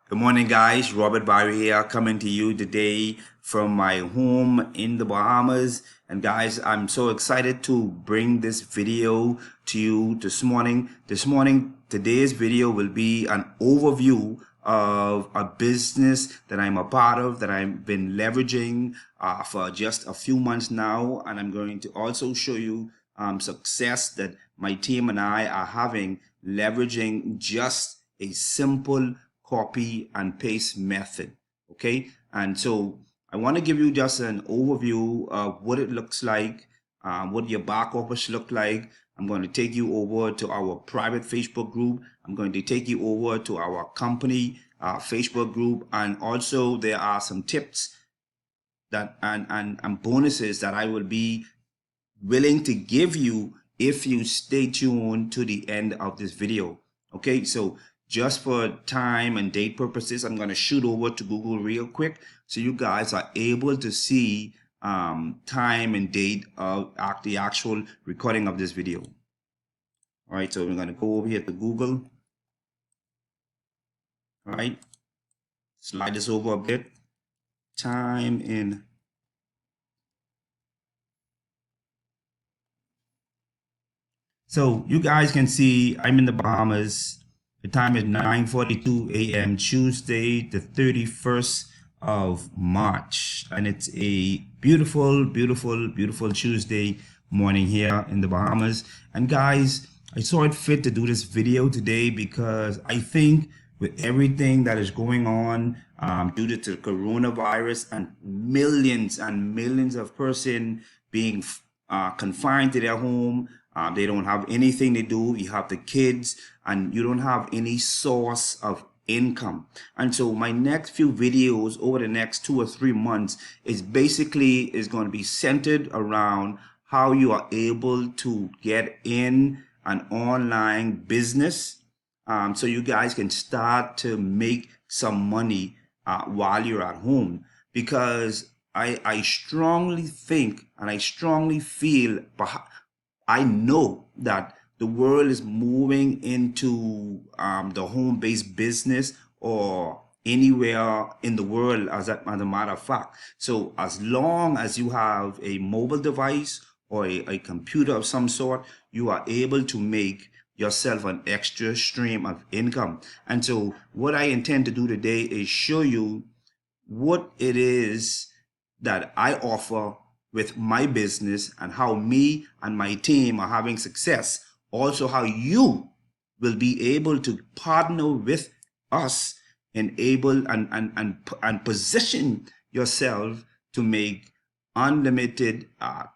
Good morning, guys. Robert Barry here, coming to you today from my home in the Bahamas. And guys, I'm so excited to bring this video to you this morning. Today's video will be an overview of a business that I'm a part of, that I've been leveraging for just a few months now. And I'm going to also show you success that my team and I are having leveraging just a simple copy and paste method. Okay, and so I want to give you just an overview of what it looks like, what your back office look like. I'm going to take you over to our private Facebook group. I'm going to take you over to our company Facebook group, and also there are some tips that and bonuses that I will be willing to give you if you stay tuned to the end of this video. Okay, so just for time and date purposes, I'm going to shoot over to Google real quick so you guys are able to see time and date of the actual recording of this video. All right, so we're going to go over here to Google. All right, slide this over a bit. Time in. So you guys can see I'm in the Bahamas. The time is 9:42 a.m. Tuesday, the 31st of March. And it's a beautiful, beautiful, beautiful Tuesday morning here in the Bahamas. And guys, I saw it fit to do this video today because I think with everything that is going on due to the coronavirus and millions of persons being confined to their home, they don't have anything to do. You have the kids and you don't have any source of income. And so my next few videos over the next 2 or 3 months is going to be centered around how you are able to get in an online business so you guys can start to make some money while you're at home. Because I strongly think and I strongly feel, I know that the world is moving into the home-based business or anywhere in the world as a matter of fact. So as long as you have a mobile device or a computer of some sort, you are able to make yourself an extra stream of income. And so what I intend to do today is show you what it is that I offer with my business and how me and my team are having success. Also how you will be able to partner with us and position yourself to make unlimited $125,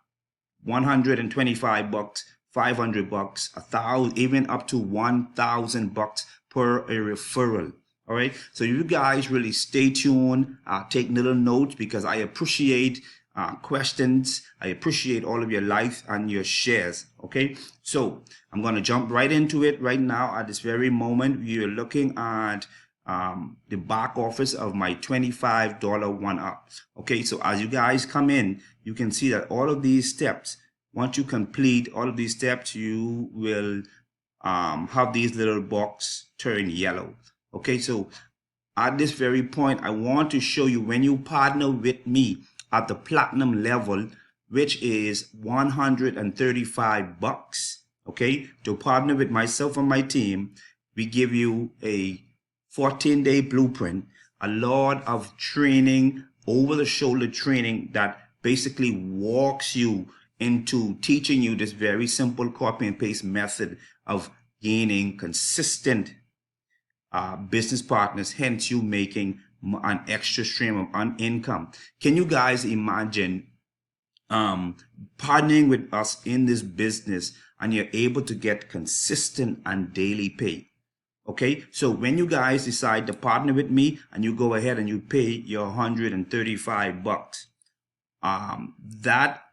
$500, $1,000, even up to $1,000 per a referral. All right, so you guys really stay tuned, take little notes, because I appreciate questions. I appreciate all of your likes and your shares. Okay, so I'm going to jump right into it right now. At this very moment, you're looking at the back office of my $25 one up. Okay, so as you guys come in, you can see that all of these steps, once you complete all of these steps, you will have these little boxes turn yellow. Okay, so at this very point, I want to show you when you partner with me at the platinum level, which is $135. Okay, to partner with myself and my team, we give you a 14-day blueprint, a lot of training, over-the-shoulder training that basically walks you into teaching you this very simple copy and paste method of gaining consistent business partners, hence you making an extra stream of income. Can you guys imagine partnering with us in this business and you're able to get consistent and daily pay? Okay, so when you guys decide to partner with me and you go ahead and you pay your $135, that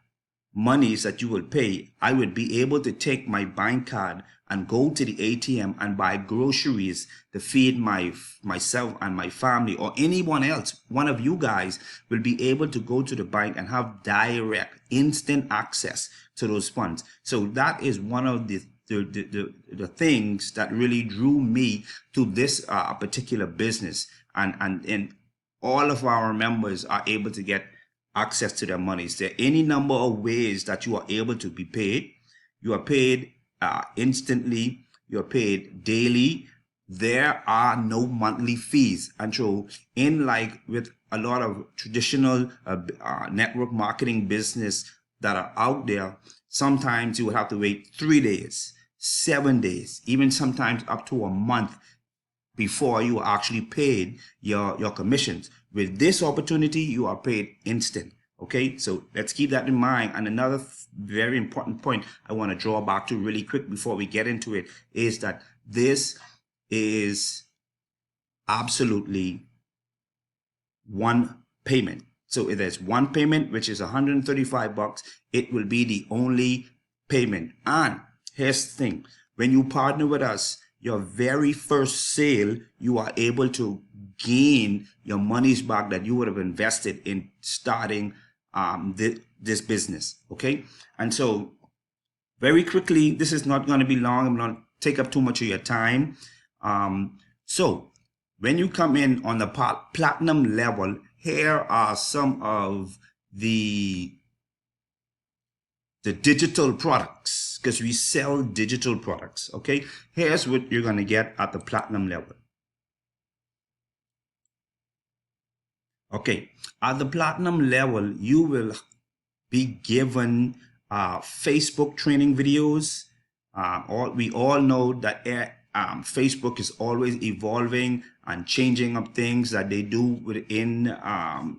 monies that you will pay, I would be able to take my bank card and go to the ATM and buy groceries to feed myself and my family, or anyone else. One of you guys will be able to go to the bank and have direct, instant access to those funds. So that is one of the the things that really drew me to this particular business, and all of our members are able to get access to their monies. There are any number of ways that you are able to be paid. You are paid instantly. You're paid daily. There are no monthly fees. And so, in like with a lot of traditional network marketing business that are out there, sometimes you will have to wait 3 days, 7 days, even sometimes up to a month before you are actually paid your commissions. With this opportunity, you are paid instant. Okay, so let's keep that in mind. And another very important point I want to draw back to really quick before we get into it is that this is absolutely one payment. So if there's one payment, which is $135, it will be the only payment. And here's the thing: when you partner with us, your very first sale, you are able to gain your monies back that you would have invested in starting this business. Okay, and so very quickly, this is not going to be long. I'm not take up too much of your time. So when you come in on the platinum level, here are some of the digital products, because we sell digital products. Okay, here's what you're going to get at the platinum level. Okay, at the platinum level, you will be given Facebook training videos. We all know that Facebook is always evolving and changing up things that they do within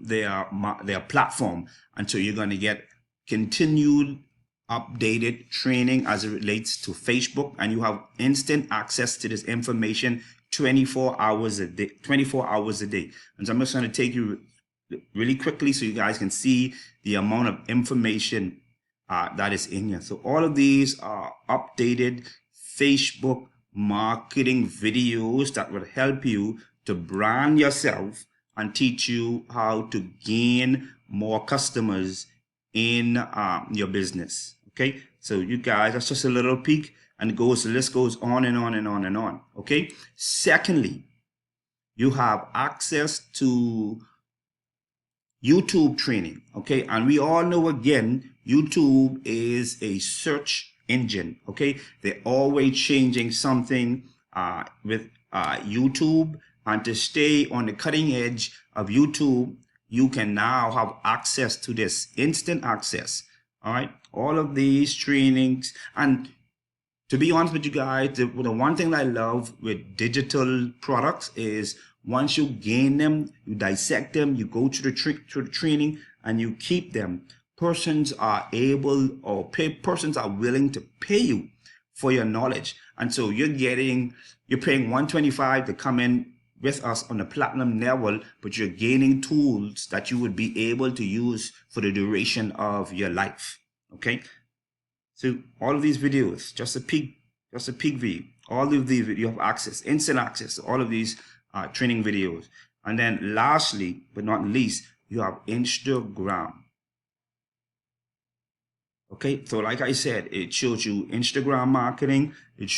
their platform, and so you're going to get continued updated training as it relates to Facebook, and you have instant access to this information 24 hours a day. And so I'm just going to take you really quickly so you guys can see the amount of information that is in here. So all of these are updated Facebook marketing videos that will help you to brand yourself and teach you how to gain more customers in your business. Okay, so you guys, that's just a little peek, and the list goes on and on and on and on. Okay, secondly, you have access to YouTube training. Okay, and we all know, again, YouTube is a search engine. Okay, they're always changing something with YouTube, and to stay on the cutting edge of YouTube, you can now have access to this, instant access. All right, all of these trainings. And to be honest with you guys, the one thing I love with digital products is once you gain them, you dissect them, you go to the training, and you keep them. Persons are willing to pay you for your knowledge. And so you're paying $125 to come in with us on the platinum level, but you're gaining tools that you would be able to use for the duration of your life. Okay, so all of these videos, just a peek view. All of these, you have access, instant access to all of these training videos. And then lastly, but not least, you have Instagram. Okay, so like I said, it shows you Instagram marketing. It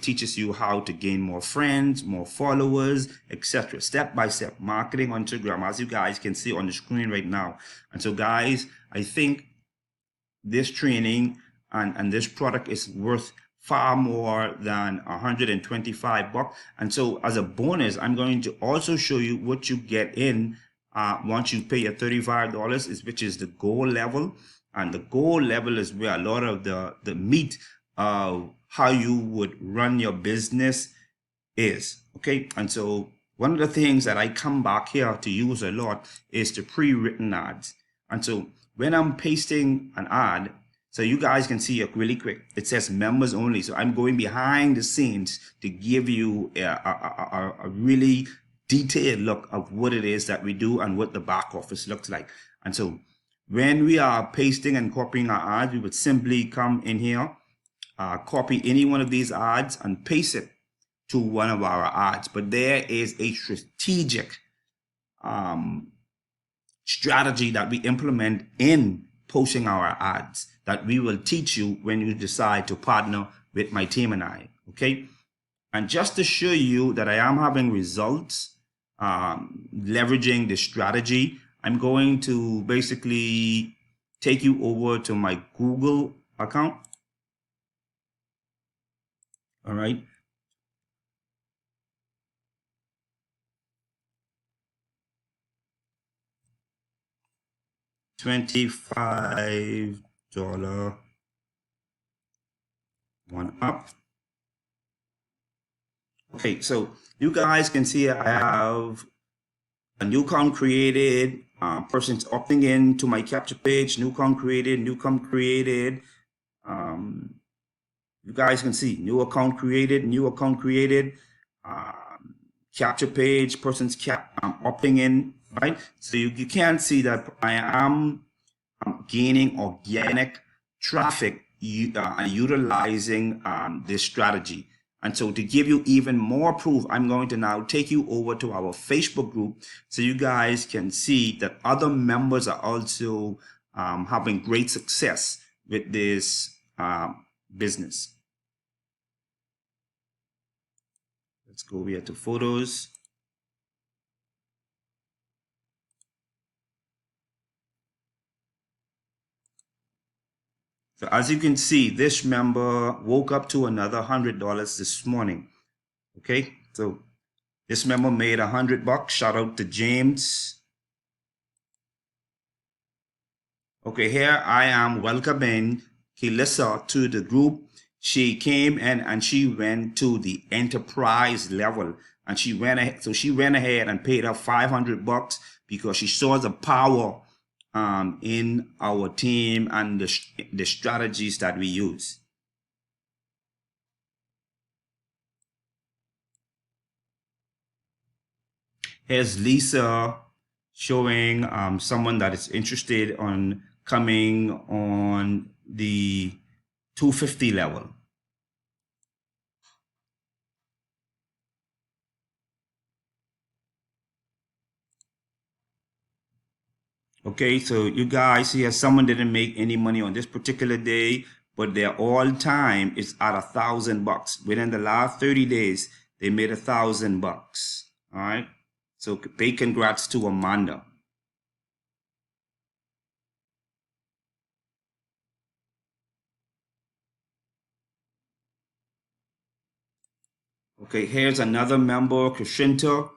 teaches you how to gain more friends, more followers, etc. Step by step marketing on Instagram, as you guys can see on the screen right now. And so guys, I think this training and this product is worth far more than $125. And so as a bonus, I'm going to also show you what you get in once you pay your $35, which is the gold level. And the gold level is where a lot of the meat of how you would run your business is. Okay, and so one of the things that I come back here to use a lot is the pre-written ads. And so when I'm pasting an ad, so you guys can see it really quick, it says members only. So I'm going behind the scenes to give you a really detailed look of what it is that we do and what the back office looks like. And so when we are pasting and copying our ads, we would simply come in here, copy any one of these ads and paste it to one of our ads. But there is a strategic strategy that we implement in posting our ads that we will teach you when you decide to partner with my team and I. Okay. And just to show you that I am having results, leveraging the strategy, I'm going to basically take you over to my Google account. All right. $25 one up. Okay, so you guys can see I have a new account created, person's opting in to my capture page, new account created, you guys can see new account created, capture page, person's opting in, right? So you can see that I am gaining organic traffic utilizing this strategy. And so to give you even more proof, I'm going to now take you over to our Facebook group so you guys can see that other members are also having great success with this business. Let's go here to photos. So as you can see, this member woke up to another $100 this morning. Okay, so this member made $100. Shout out to James. Okay, here I am welcoming Kelissa to the group. She came in and she went to the enterprise level, and she went ahead. So she went ahead and paid her $500 because she saw the power in our team and the strategies that we use. Here's Lisa showing someone that is interested on coming on the 250 level. Okay, so you guys here, someone didn't make any money on this particular day, but their all time is at $1,000. Within the last 30 days, they made $1,000. All right, so big congrats to Amanda. Okay, here's another member, Krishinta,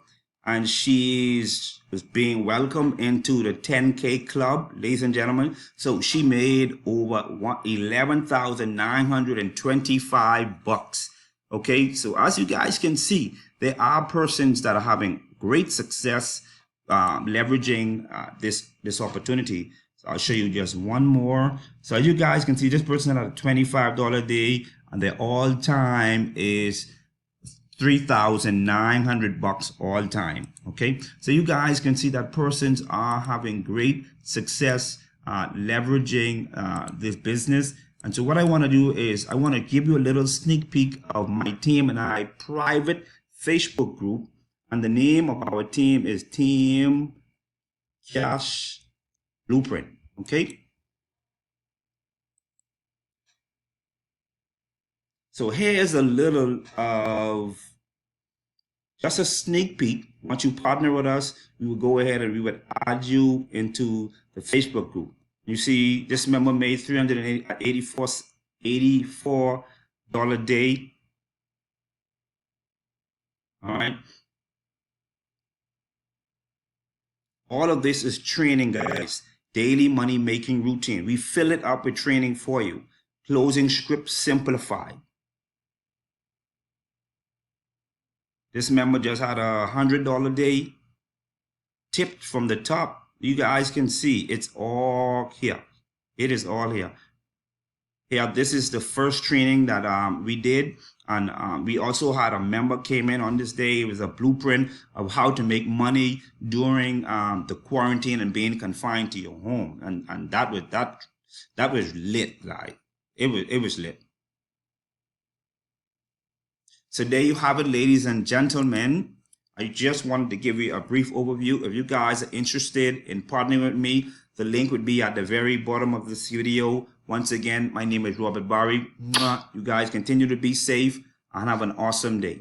and she's being welcomed into the 10K club, ladies and gentlemen. So she made over $11,925. Okay, so as you guys can see, there are persons that are having great success leveraging this opportunity. So I'll show you just one more. So as you guys can see, this person had a $25 day, and their all time is $3,900 all time. Okay, so you guys can see that persons are having great success leveraging this business. And so what I want to do is I want to give you a little sneak peek of my team and I private Facebook group, and the name of our team is Team Cash Blueprint. Okay, so here's a little of just a sneak peek. Once you partner with us, we will go ahead and we would add you into the Facebook group. You see, this member made $384 day. All right. All of this is training, guys. Daily money making routine. We fill it up with training for you. Closing script simplified. This member just had a $100 day tipped from the top. You guys can see it's all here. It is all here. Yeah, this is the first training that we did, and we also had a member came in on this day. It was a blueprint of how to make money during the quarantine and being confined to your home, and that was lit. Like it was lit. So there you have it, ladies and gentlemen. I just wanted to give you a brief overview. If you guys are interested in partnering with me, The link would be at the very bottom of this video. Once again, my name is Robert Barry. You guys continue to be safe and have an awesome day.